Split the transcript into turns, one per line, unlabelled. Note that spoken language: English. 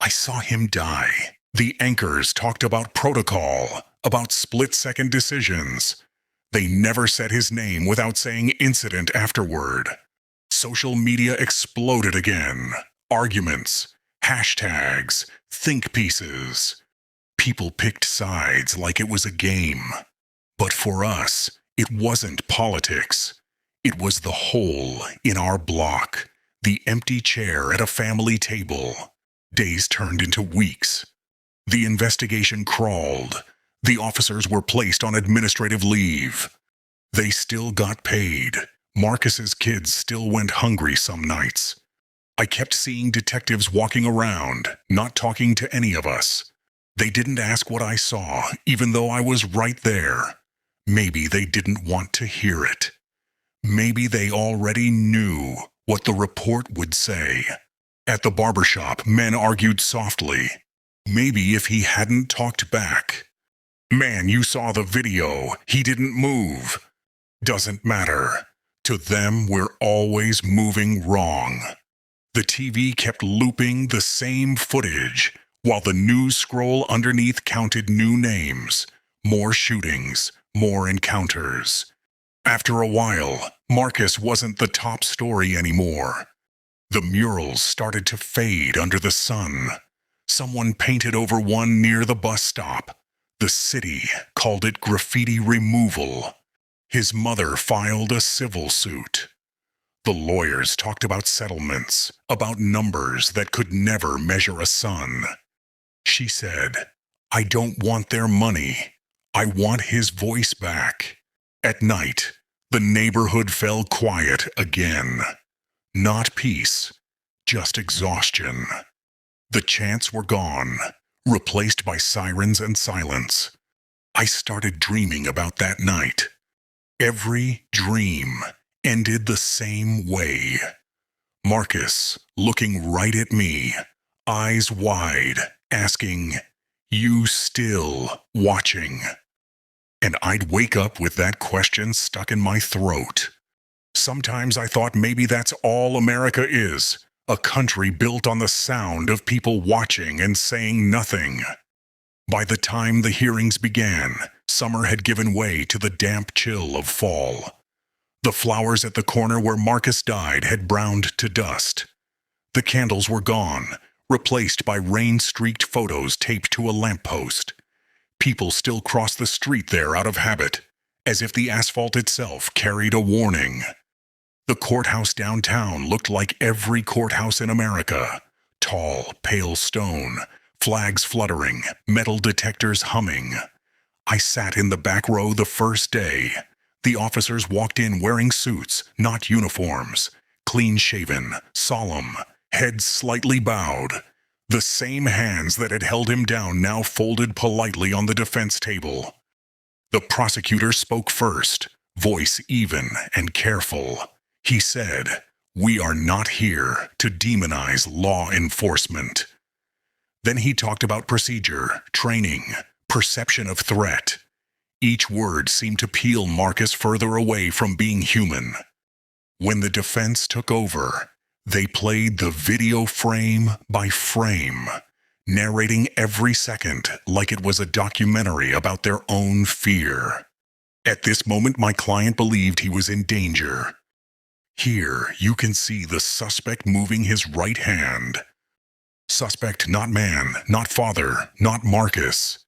I saw him die. The anchors talked about protocol, about split-second decisions. They never said his name without saying incident afterward. Social media exploded again. Arguments, hashtags, think pieces. People picked sides like it was a game. But for us, it wasn't politics. It was the hole in our block, the empty chair at a family table. Days turned into weeks. The investigation crawled. The officers were placed on administrative leave. They still got paid. Marcus's kids still went hungry some nights. I kept seeing detectives walking around, not talking to any of us. They didn't ask what I saw, even though I was right there. Maybe they didn't want to hear it. Maybe they already knew what the report would say. At the barbershop, men argued softly. Maybe if he hadn't talked back. Man, you saw the video. He didn't move. Doesn't matter. To them, we're always moving wrong. The TV kept looping the same footage, while the news scroll underneath counted new names, more shootings, more encounters. After a while, Marcus wasn't the top story anymore. The murals started to fade under the sun. Someone painted over one near the bus stop. The city called it graffiti removal. His mother filed a civil suit. The lawyers talked about settlements, about numbers that could never measure a son. She said, "I don't want their money. I want his voice back." At night, the neighborhood fell quiet again. Not peace, just exhaustion. The chants were gone, replaced by sirens and silence. I started dreaming about that night. Every dream ended the same way. Marcus, looking right at me, eyes wide, asking, "You still watching?" And I'd wake up with that question stuck in my throat. Sometimes I thought maybe that's all America is, a country built on the sound of people watching and saying nothing. By the time the hearings began, summer had given way to the damp chill of fall. The flowers at the corner where Marcus died had browned to dust. The candles were gone, replaced by rain-streaked photos taped to a lamppost. People still crossed the street there out of habit, as if the asphalt itself carried a warning. The courthouse downtown looked like every courthouse in America. Tall, pale stone, flags fluttering, metal detectors humming. I sat in the back row the first day. The officers walked in wearing suits, not uniforms. Clean-shaven, solemn, heads slightly bowed. The same hands that had held him down now folded politely on the defense table. The prosecutor spoke first, voice even and careful. He said, "We are not here to demonize law enforcement." Then he talked about procedure, training, perception of threat. Each word seemed to peel Marcus further away from being human. When the defense took over, they played the video frame by frame, narrating every second like it was a documentary about their own fear. At this moment, my client believed he was in danger. Here, you can see the suspect moving his right hand. Suspect not man, not father, not Marcus.